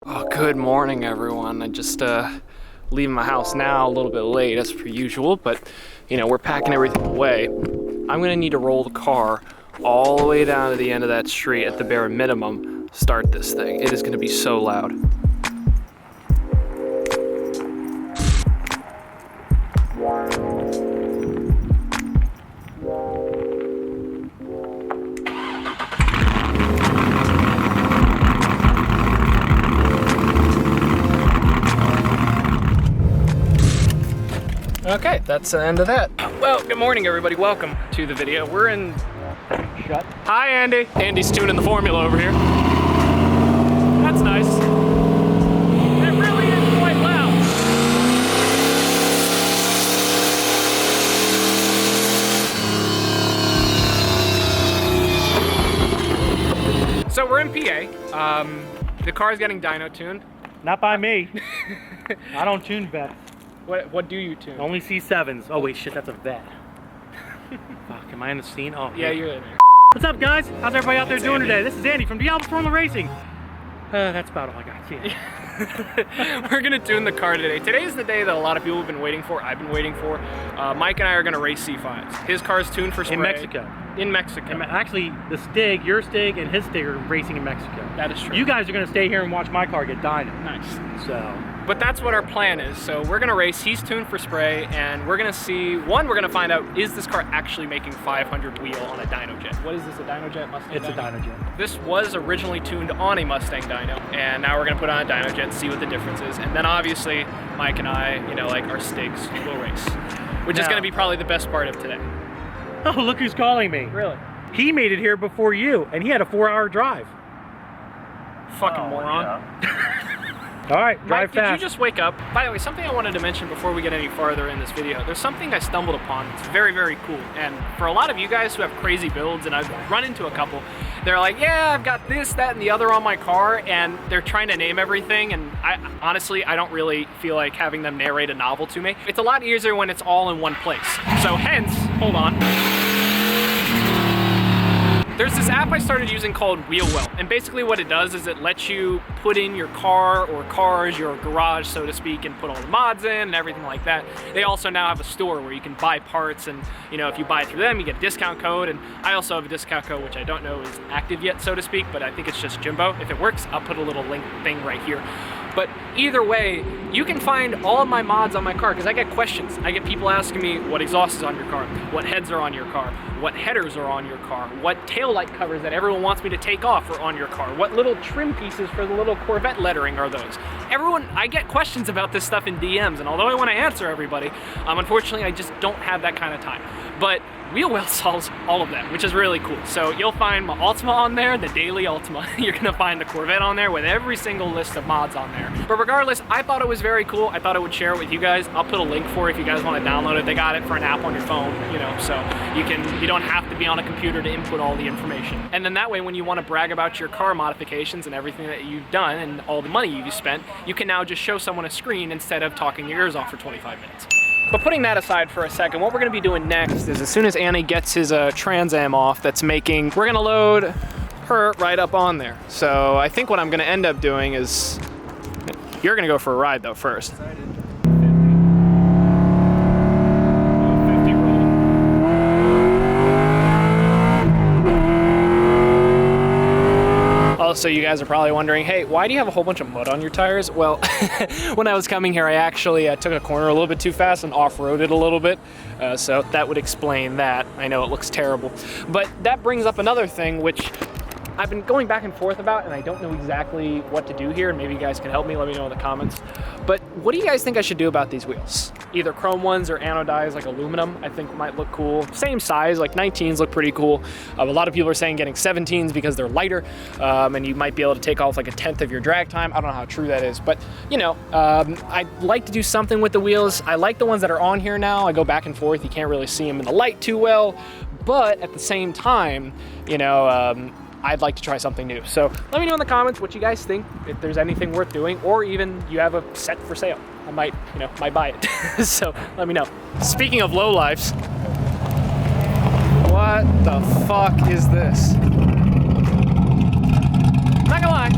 Oh, good morning, everyone. I just leaving my house now, a little bit late as per usual, but you know, we're packing everything away. I'm gonna need to roll the car all the way down to the end of that street at the bare minimum, start this thing. It is gonna be so loud. Okay, that's the end of that. Well, good morning, everybody. Welcome to the video. We're in... Shut. Hi, Andy. Andy's tuning the formula over here. That's nice. It really is quite loud. So we're in PA. The car's getting dyno tuned. Not by me. I don't tune vets. What do you tune? Only C7s. Oh wait, shit, that's a vet. Fuck, am I in the scene? Oh, yeah, you're in there. What's up, guys? How's everybody out there doing today? This is Andy from Diabloformularacing. That's about all I got. See ya. We're gonna tune the car today. Today is the day that a lot of people have been waiting for. I've been waiting for. Mike and I are gonna race C5s. His car's tuned for spray. In Mexico. In Mexico. Actually, the Stig, your Stig, and his Stig are racing in Mexico. That is true. You guys are gonna stay here and watch my car get dyno. Nice. So. But that's what our plan is. So we're gonna race, he's tuned for spray, and we're gonna see, one, we're gonna find out, is this car actually making 500 wheel on a dyno jet? What is this, a dyno jet, Mustang It's dyno? a dyno jet. This was originally tuned on a Mustang dyno, and now we're gonna put on a dyno jet, see what the difference is. And then obviously, Mike and I, you know, like our Stigs, will race. Which is gonna be probably the best part of today. Oh, look who's calling me. Really? He made it here before you, and he had a 4-hour drive. Fucking moron. Yeah. All right, drive Mike, did fast. you just wake up? By the way, something I wanted to mention before we get any farther in this video, there's something I stumbled upon. It's very, very cool. And for a lot of you guys who have crazy builds, and I've run into a couple, they're like, yeah, I've got this, that, and the other on my car, and they're trying to name everything, and honestly, I don't really feel like having them narrate a novel to me. It's a lot easier when it's all in one place. So hence, hold on. There's this app I started using called Wheelwell, and basically what it does is it lets you put in your car or cars, your garage, so to speak, and put all the mods in and everything like that. They also now have a store where you can buy parts, and you know, if you buy through them, you get a discount code, and I also have a discount code which I don't know is active yet, so to speak, but I think it's just Jimbo. If it works, I'll put a little link thing right here. But either way, you can find all of my mods on my car, because I get questions. I get people asking me what exhaust is on your car, what heads are on your car, what headers are on your car, what taillight covers that everyone wants me to take off are on your car, what little trim pieces for the little Corvette lettering are those. I get questions about this stuff in DMs, and although I want to answer everybody, unfortunately I just don't have that kind of time. But Wheelwell solves all of that, which is really cool. So you'll find my Altima on there, the daily Altima. You're gonna find the Corvette on there with every single list of mods on there. But regardless, I thought it was very cool. I thought I would share it with you guys. I'll put a link for it if you guys want to download it. They got it for an app on your phone, you know, so you don't have to be on a computer to input all the information. And then that way, when you want to brag about your car modifications and everything that you've done and all the money you've spent, you can now just show someone a screen instead of talking your ears off for 25 minutes. But putting that aside for a second, what we're gonna be doing next is as soon as Annie gets his Trans Am off that's making, we're gonna load her right up on there. So I think what I'm gonna end up doing is, you're gonna go for a ride though first. So you guys are probably wondering, hey, why do you have a whole bunch of mud on your tires? Well, when I was coming here, I actually took a corner a little bit too fast and off-roaded a little bit. So that would explain that. I know it looks terrible. But that brings up another thing, which I've been going back and forth about, and I don't know exactly what to do here, and maybe you guys can help me, let me know in the comments. But what do you guys think I should do about these wheels? Either chrome ones or anodized, like aluminum, I think might look cool. Same size, like 19s look pretty cool. A lot of people are saying getting 17s because they're lighter, and you might be able to take off like 1/10 of your drag time. I don't know how true that is, but you know, I'd like to do something with the wheels. I like the ones that are on here now. I go back and forth. You can't really see them in the light too well, but at the same time, you know, I'd like to try something new. So let me know in the comments what you guys think, if there's anything worth doing, or even you have a set for sale. I might, you know, might buy it. So let me know. Speaking of lowlifes, what the fuck is this? Not gonna lie,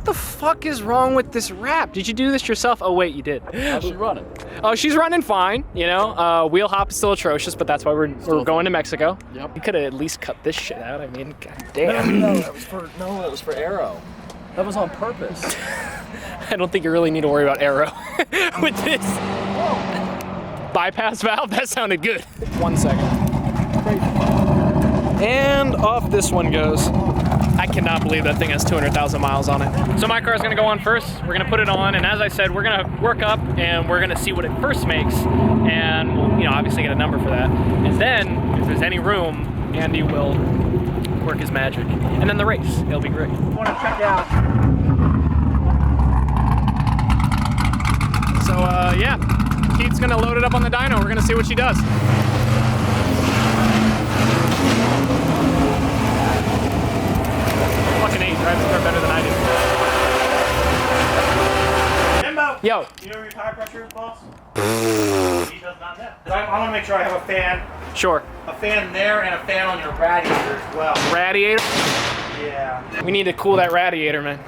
What the fuck is wrong with this wrap? Did you do this yourself? Oh wait, you did. How's she running? Oh, she's running fine, you know. Wheel hop is still atrocious, but that's why we're going to Mexico. Yep. You could have at least cut this shit out. I mean, goddamn. No, that was for aero. That was on purpose. I don't think you really need to worry about aero with this. Bypass valve, that sounded good. 1 second. And off this one goes. I cannot believe that thing has 200,000 miles on it. So my car is gonna go on first. We're gonna put it on, and as I said, we're gonna work up and we're gonna see what it first makes, and we'll, you know, obviously get a number for that. And then, if there's any room, Andy will work his magic. And then the race, it'll be great. I want to check out. So yeah, Keith's gonna load it up on the dyno. We're gonna see what she does. Fucking 8 drives the car better than I do. Jimbo! Yo. You know where your tire pressure is, boss? He does not know. I want to make sure I have a fan. Sure. A fan there and a fan on your radiator as well. Radiator? Yeah. We need to cool that radiator, man.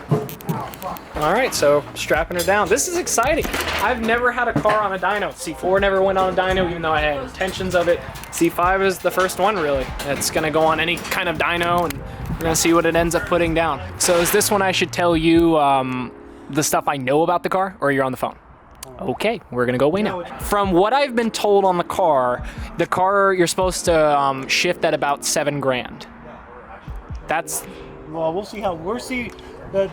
All right, so strapping her down. This is exciting. I've never had a car on a dyno. C4 never went on a dyno, even though I had intentions of it. C5 is the first one, really. It's gonna go on any kind of dyno, and we're gonna see what it ends up putting down. So is this when I should tell you the stuff I know about the car, or you're on the phone? Okay, we're gonna go away now. From what I've been told on the car you're supposed to shift at about 7 grand. That's. Well, we'll see the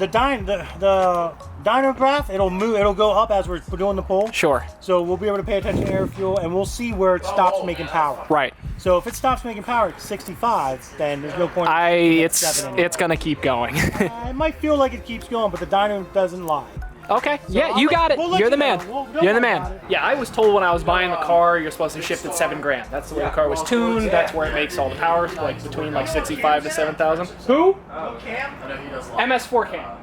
dyno graph. It'll move. It'll go up as we're doing the pull. Sure. So we'll be able to pay attention to air fuel, and we'll see where it stops making power. Right. So if it stops making power at 65, then there's no point. It's gonna keep going. It might feel like it keeps going, but the dyno doesn't lie. Okay, yeah, you got it. You're the man. You're the man. Yeah, I was told when I was buying the car, you're supposed to shift at 7 grand. That's the way the car was tuned. That's where it makes all the power, like between like 65 to 7,000. Who? MS4 cam.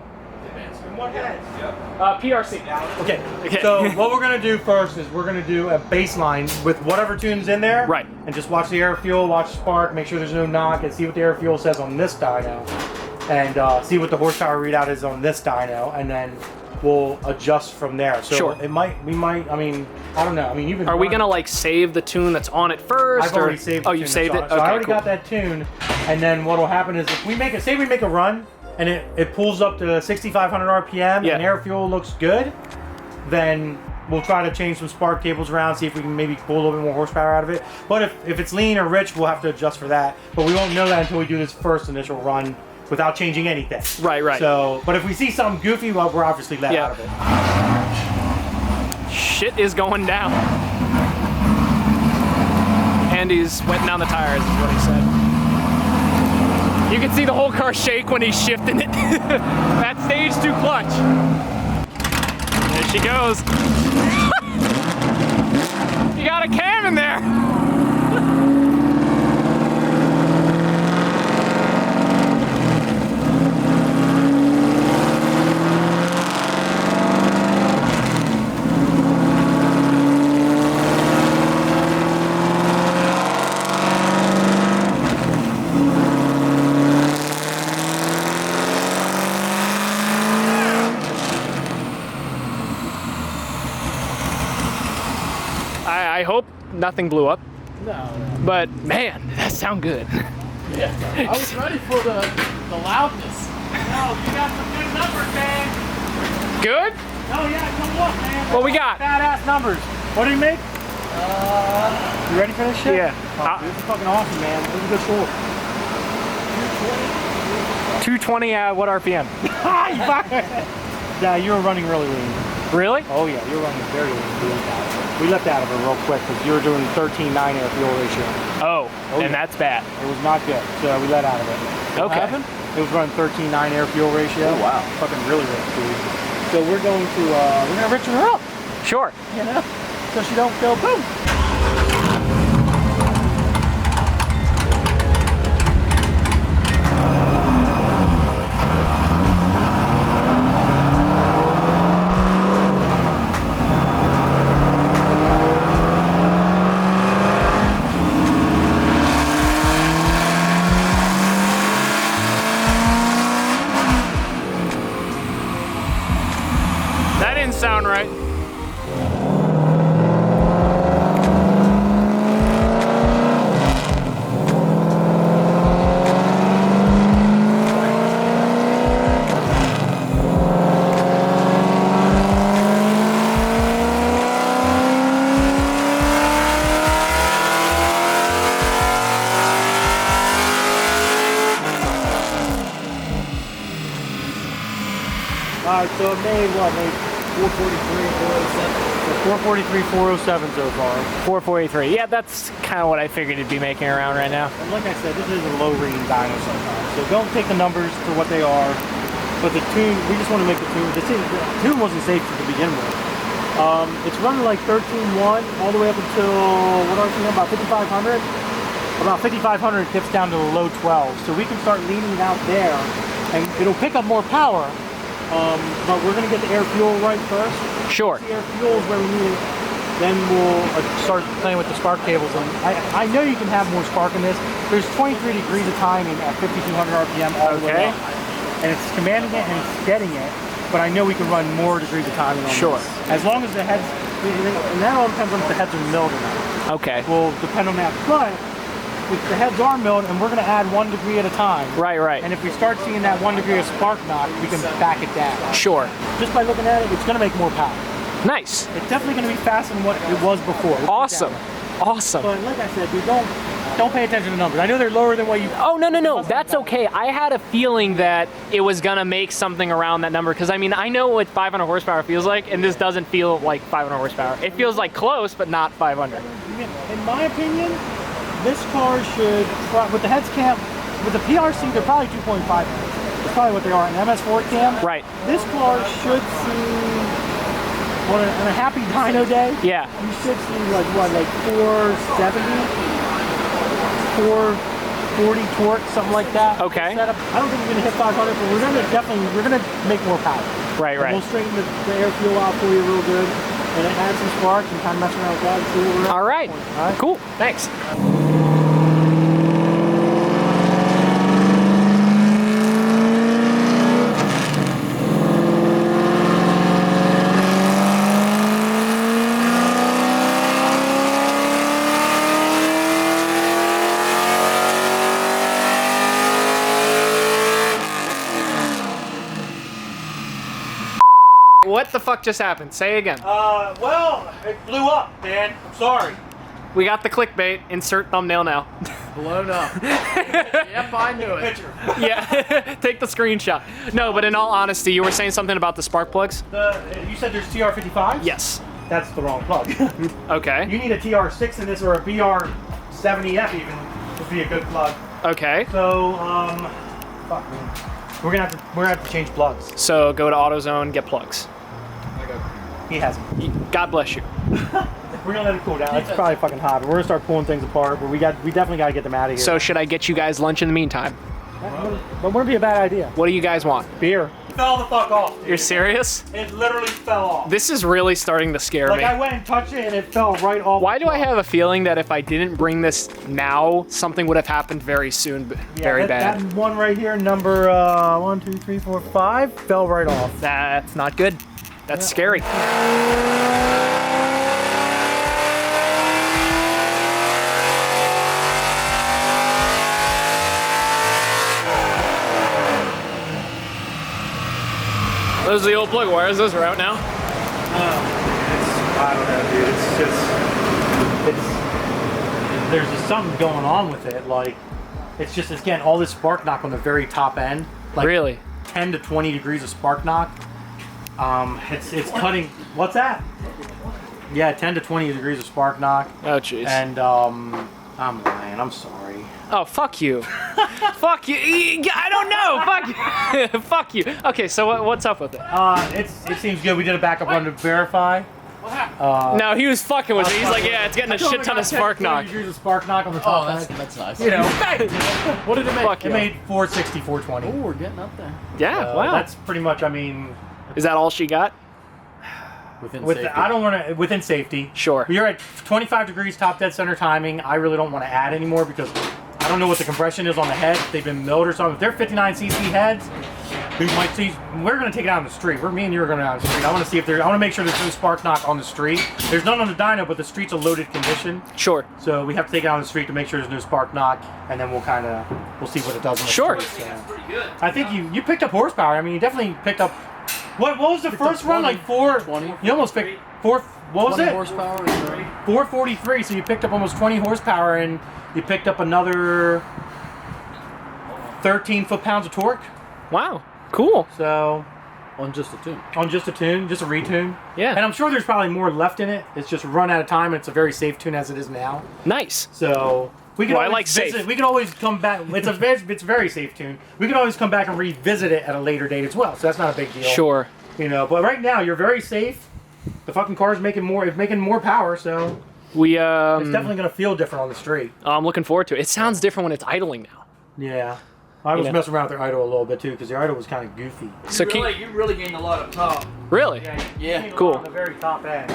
PRC. Okay. So what we're gonna do first is we're gonna do a baseline with whatever tunes in there. Right. And just watch the air fuel, watch spark, make sure there's no knock, and see what the air fuel says on this dyno, and see what the horsepower readout is on this dyno, and then we'll adjust from there. So sure. I mean, I don't know. I mean, even. Are we gonna like save the tune that's on it first? I've already saved. Oh, you saved it. So Okay, I already cool. got that tune, and then what'll happen is if we make it, say we make a run, and it pulls up to 6,500 RPM, yeah. and air fuel looks good, then we'll try to change some spark cables around, see if we can maybe pull a little bit more horsepower out of it. But if it's lean or rich, we'll have to adjust for that. But we won't know that until we do this first initial run without changing anything. Right. So, but if we see something goofy, well, we're obviously let out of it. Shit is going down. Andy's wetting down the tires, is what he said. You can see the whole car shake when he's shifting it. That stage 2 clutch. There she goes. You got a cam in there. I hope nothing blew up. No. But man, that sound good. Yeah. I was ready for the loudness. No, you got some good numbers, man. Good? Oh yeah, come look, man. What we got? Badass numbers. What do you make? You ready for this shit? Yeah. Oh, this is fucking awesome, man. This is a good tool. 220 at what RPM? Yeah, you were running really lean. Really? Oh yeah, you were running very lean. We left out of it real quick because you were doing 13:9 air fuel ratio. Oh, and yeah. that's bad. It was not good, so we let out of it. Okay. What happened? It was running 13:9 air fuel ratio. Oh, wow. Fucking really rich, dude. So we're gonna richen her up, Sure. you know, so she don't go boom. So it made what? Made 443, 407 so far. 443. Yeah, that's kind of what I figured it'd be making around right now. And like I said, this is a low reading dyno sometimes. So don't take the numbers for what they are. But the tune, we just want to make the tune. The tune wasn't safe to begin with. It's running like 13.1 all the way up until, what are we thinking, about 5,500? About 5,500 it dips down to the low 12. So we can start leaning it out there and it'll pick up more power. But we're going to get the air fuel right first. Sure. The air fuel is where we need it. Then we'll start playing with the spark cables. And I know you can have more spark in this. There's 23 degrees of timing at 5,200 RPM all the way up. And it's commanding it and it's getting it. But I know we can run more degrees of timing on this. As long as the heads, and that all depends on if the heads are milled or not. Okay. Will depend on that. But if the heads are milled and we're going to add 1 degree at a time. Right. And if we start seeing that 1 degree of spark knock, we can back it down. Sure. Just by looking at it, it's going to make more power. Nice. It's definitely going to be faster than what it was before. Awesome. Awesome. But like I said, dude, don't pay attention to numbers. I know they're lower than what you... Oh, no. That's okay. I had a feeling that it was going to make something around that number. Because, I mean, I know what 500 horsepower feels like, and this doesn't feel like 500 horsepower. It feels like close, but not 500. In my opinion, this car should... With the heads cam, with the PRC, they're probably 2.5. That's probably what they are. An MS4 cam. Right. This car should see... On a happy dyno day, yeah, you should see like 470, 440 torque, something like that. Okay. Setup. I don't think we're gonna hit 500, but we're gonna make more power. Right. We'll straighten the air fuel out for you real good, and add some spark and kind of mess around with that and see what we're at. All right. Cool. Thanks. What the fuck just happened? Say again. Well, it blew up, man. I'm sorry. We got the clickbait. Insert thumbnail now. Blown up. Yep, I knew it. Yeah, take the screenshot. No, but in all honesty, you were saying something about the spark plugs? You said there's TR55s? Yes. That's the wrong plug. Okay. You need a TR6 in this or a BR70F even would be a good plug. Okay. So, fuck man. We're gonna have to change plugs. So go to AutoZone, get plugs. He has them. God bless you. We're gonna let it cool down. It's probably fucking hot, but we're gonna start pulling things apart. But we definitely gotta get them out of here. So should I get you guys lunch in the meantime? But wouldn't be a bad idea. What do you guys want? Beer. It fell the fuck off. Dude. You're serious? It literally fell off. This is really starting to scare me. Like I went and touched it and it fell right off. Why do I have a feeling that if I didn't bring this now, something would have happened very soon, very bad? That one right here, number 1, 2, 3, 4, 5, fell right off. That's not good. That's scary. This is the old plug. Why is this route now? I don't know, dude. There's just something going on with it. Like, it's getting all this spark knock on the very top end. Like really? 10 to 20 degrees of spark knock. It's cutting. What's that? Yeah, 10 to 20 degrees of spark knock. Oh, jeez. And I'm lying. I'm sorry. Oh, fuck you. Fuck you. I don't know. Fuck you. Fuck you. Okay, so what's up with it? It seems good. We did a backup run to verify. No, he was fucking with me. He's like, yeah, it's getting a shit ton of spark knock. Degrees of spark knock on the top end. That's nice. You know, What did it make? it made 460, 420. Oh, we're getting up there. Yeah, wow. That's pretty much. I mean, is that all she got? Within safety. Sure. You're at 25 degrees top dead center timing. I really don't want to add anymore because I don't know what the compression is on the head. If they've been milled or something. If they're 59cc heads, we might see. We're going to take it out on the street. Me and you are going to out on the street. I want to see if I want to make sure there's no spark knock on the street. There's none on the dyno, but the street's a loaded condition. Sure. So we have to take it out on the street to make sure there's no spark knock, and then we'll see what it does on the street. So. Pretty good. I think you picked up horsepower. I mean, you definitely picked up. What was the first run? Like 420. You almost picked 4. What was it? Horsepower. 443. So you picked up almost 20 horsepower, and you picked up another 13 foot-pounds of torque. Wow. Cool. So On just a tune. On just a tune, just a retune. Yeah. And I'm sure there's probably more left in it. It's just run out of time, and it's a very safe tune as it is now. Nice. So we can Well, I always like safe. visit. We can always come back. It's a very safe tune. We can always come back and revisit it at a later date as well. So that's not a big deal. Sure. You know, but right now you're very safe. The fucking car's making more power, so We it's definitely gonna feel different on the street. I'm looking forward to it. It sounds different when it's idling now. Yeah. I was messing around with their idle a little bit too, because the idle was kind of goofy. So You really gained a lot of top. really? Yeah. Cool. On the very top end.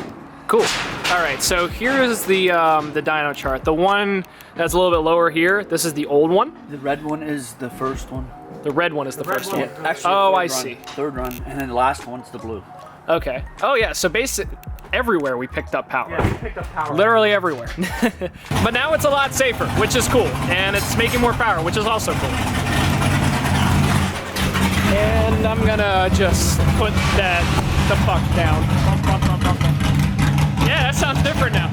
Cool. All right, so here's the dyno chart. The one that's a little bit lower here, this is the old one. The red one is the first one. The red one is the red first one. one. Yeah, Actually, Oh, third I run, see. Third run, and then the last one's the blue. Okay. Oh yeah, so everywhere we picked up power. Yeah, we picked up power. Literally everywhere. But now it's a lot safer, which is cool. And it's making more power, which is also cool. And I'm gonna just put that the fuck down. Yeah, that sounds different now.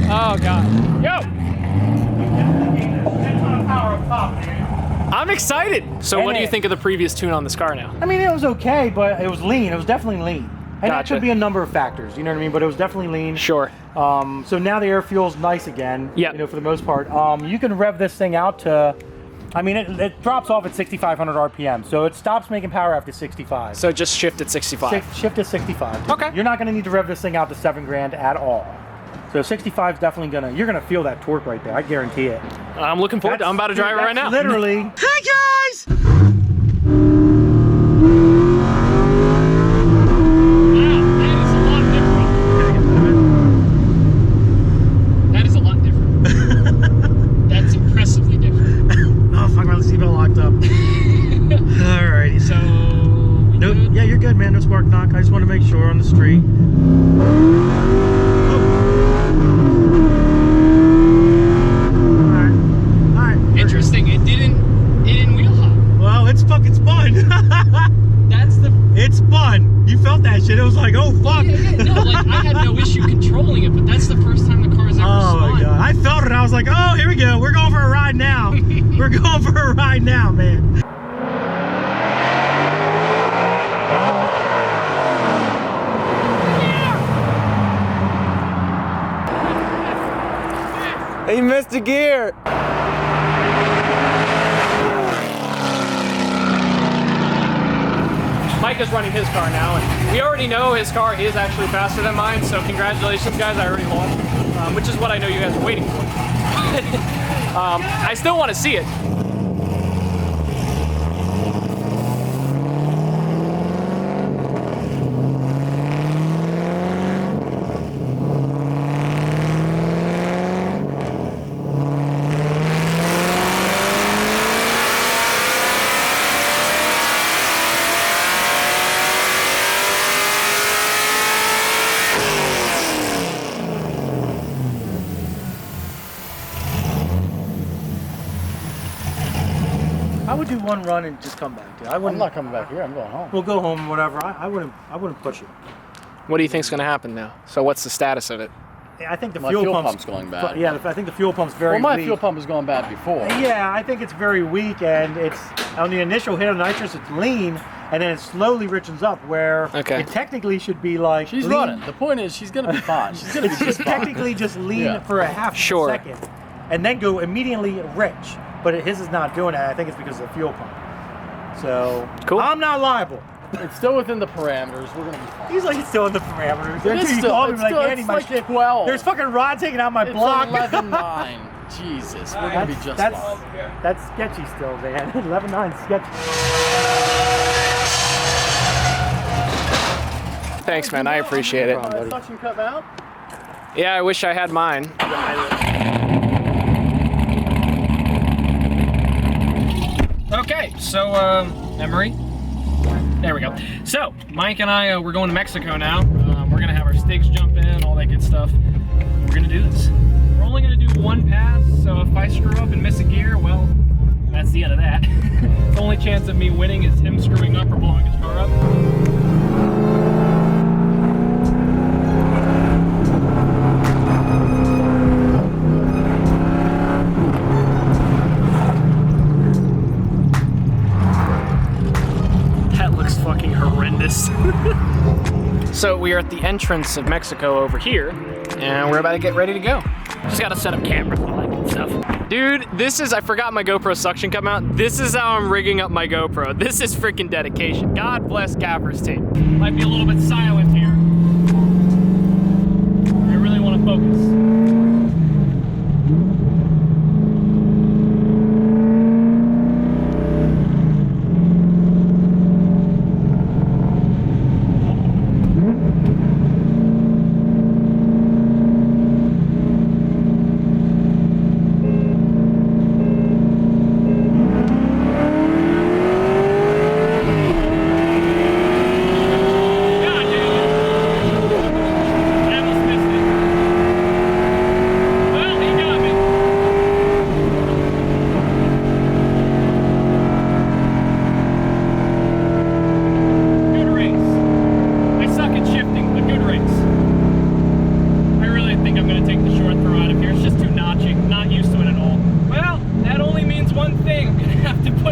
Oh god. Yo! I'm excited. So what do you think of the previous tune on this car now? I mean, it was okay, but it was lean. It was definitely lean. And that Gotcha. could be a number of factors, you know what I mean? But it was definitely lean. Sure. So now the air fuel's nice again. Yeah. You know, for the most part. You can rev this thing out to, I mean, it drops off at 6,500 RPM. So it stops making power after 65. So just shift at 65. Shift to 65. Okay. You're not going to need to rev this thing out to 7 grand at all. So 65 is definitely you're gonna feel that torque right there. I guarantee it. I'm looking forward to it. I'm about to drive it right now. Literally. Hi guys! That is a lot different. That's impressively different. Oh fuck, my seatbelt locked up. Alrighty. So, Nope. Yeah, you're good, man. No spark knock. I just want to make sure on the street. Alright. interesting. It didn't wheel hop. Well, it's fucking spun. That's the. It's spun. You felt that shit. It was like, oh fuck. Yeah, no, like I had no issue controlling it, but that's the first time the car's ever Oh spun. my god. I felt it. I was like, oh, here we go. We're going for a ride now. We're going for a ride now, man. He missed a gear. Mike is running his car now, and we already know his car is actually faster than mine, so congratulations, guys. I already lost, which is what I know you guys are waiting for. I still want to see it. I would do one run and just come back. Dude. I I'm wouldn't. not coming back here. I'm going home. We'll go home, whatever. I wouldn't push it. What do you think's going to happen now? So what's the status of it? I think the My fuel fuel pump's pump's going bad. Yeah, I think the fuel pump's very Well, my weak. fuel pump was going bad before. Yeah, I think it's very weak, and it's on the initial hit of nitrous, it's lean, and then it slowly richens up. Where Okay. it technically should be like She's lean. running. The point is, she's gonna be fine. She's gonna be It's just just fine. technically just lean Yeah. for a half Sure. second, and then go immediately rich. But his is not doing that. I think it's because of the fuel pump. So Cool. I'm not liable. It's still within the parameters. We're gonna be fine. He's like, it's still in the parameters. It is You still- called it's me like, still- Andy, it's my like shit. 12. There's fucking Rod taking out my It's block. 11-9. Jesus, we're gonna be just fine. That's sketchy still, man. 11-9 sketchy. Thanks, man. I appreciate it. Suction cup out? Yeah, I wish I had mine. Okay, so, Emery. There we go. So, Mike and I, we're going to Mexico now. We're gonna have our stakes jump in, all that good stuff. We're gonna do this. We're only gonna do one pass, so if I screw up and miss a gear, well, that's the end of that. The only chance of me winning is him screwing up or blowing his car up. this. So we are at the entrance of Mexico over here, and we're about to get ready to go. Just gotta set up cameras and all that good stuff. Dude, this is, I forgot my GoPro suction come out. This is how I'm rigging up my GoPro. This is freaking dedication. God bless Gaffer's team. Might be a little bit silent here. I really want to focus.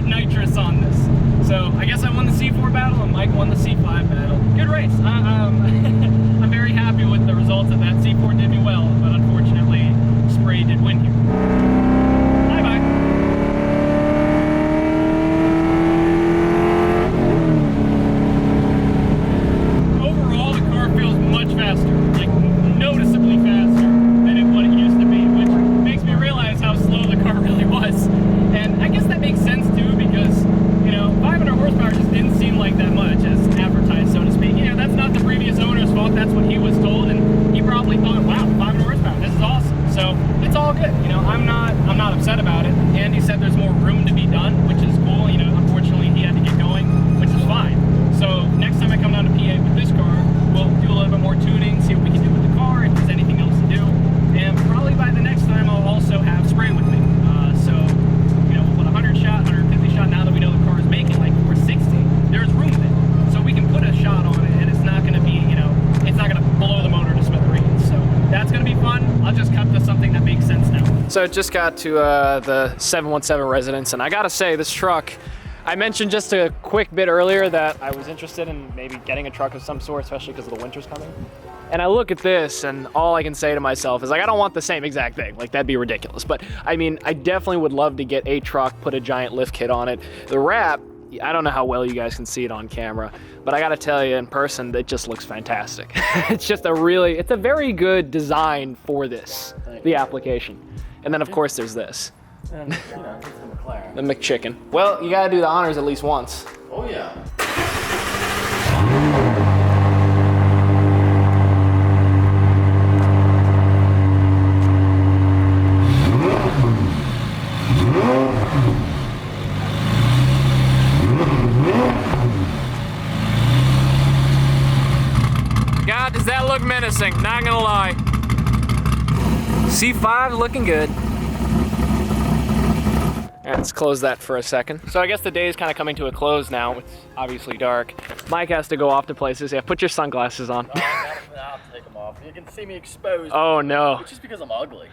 NITROUS on this. So I guess I won the C4 battle and Mike won the C5 battle. Good race. I'm very happy with the results of that. C4 did me well, but unfortunately Spray did win here. Bye-bye. Overall, the car feels much faster, like noticeably faster than what it used to be, which makes me realize how slow the car really was. And I guess that makes sense too, because, you know, 500 horsepower just didn't seem like that much as advertised, so to speak. You know, that's not the previous owner's fault, that's what he was told, and he probably thought, wow, 500 horsepower, this is awesome. So it's all good, you know, I'm not upset about it. Andy said there's more room to be done, which is cool. You know, unfortunately he had to get going, which is fine. So next time I come down to PA with this car, we'll do a little bit more tuning, see what we can do with the car, if there's anything else to do. And probably by the next time I'll also have Spray with me. So, you know, we'll put 100 shot, 150 shot, now that we know the car is making like 460, there's room there. So we can put a shot on it and it's not gonna be, you know, it's not gonna blow the motor to smithereens. So that's gonna be fun. I'll just cut to something that makes sense now. So just got to the 717 residence, and I gotta say, this truck, I mentioned just a quick bit earlier that I was interested in maybe getting a truck of some sort, especially because of the winter's coming. And I look at this and all I can say to myself is like, I don't want the same exact thing. Like, that'd be ridiculous. But I mean, I definitely would love to get a truck, put a giant lift kit on it. The wrap, I don't know how well you guys can see it on camera, but I gotta tell you, in person, it just looks fantastic. It's just it's a very good design for this, the application. And then of course there's this. And, you know, it's the McLaren. The McChicken. Well, you gotta do the honors at least once. Oh yeah. God, does that look menacing? Not gonna lie. C5 looking good. All right, let's close that for a second. So I guess the day is kind of coming to a close now. It's obviously dark. Mike has to go off to places. Yeah, put your sunglasses on. I'll take them off. You can see me exposed. Oh no. It's just because I'm ugly.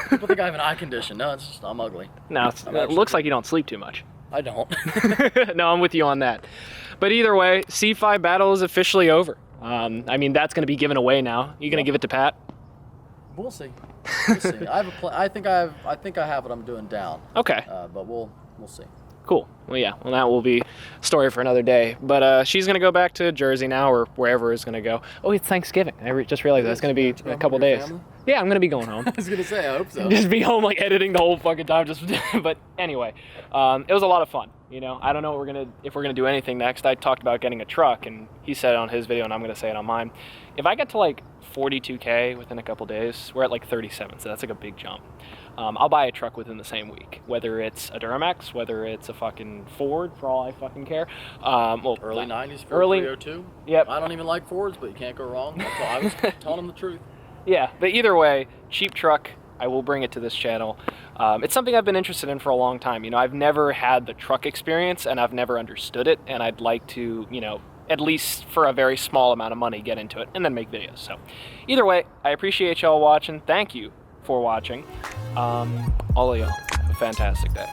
People think I have an eye condition. No, it's just I'm ugly. No, it looks like you don't sleep too much. I don't. No, I'm with you on that. But either way, C5 battle is officially over. I mean, that's going to be given away now. You going to give it to Pat? We'll see. We'll see. I have a plan. I think I have what I'm doing down. Okay. But we'll see. Cool. Well, yeah. Well, that will be a story for another day. But she's going to go back to Jersey now, or wherever it's going to go. Oh, it's Thanksgiving. I just realized that's going to be a couple days. Family? Yeah, I'm going to be going home. I was going to say, I hope so. Just be home, like, editing the whole fucking time. But anyway, it was a lot of fun. You know, I don't know if we're gonna do anything next. I talked about getting a truck, and he said it on his video, and I'm gonna say it on mine. If I get to like 42K within a couple days, we're at like 37, so that's like a big jump. I'll buy a truck within the same week, whether it's a Duramax, whether it's a fucking Ford, for all I fucking care. Well, early 90s Ford early 302. Yep. I don't even like Fords, but you can't go wrong. That's all. I was telling him the truth. Yeah, but either way, cheap truck. I will bring it to this channel. It's something I've been interested in for a long time. You know, I've never had the truck experience and I've never understood it, and I'd like to, you know, at least for a very small amount of money, get into it and then make videos. So either way, I appreciate y'all watching. Thank you for watching. All of y'all, have a fantastic day.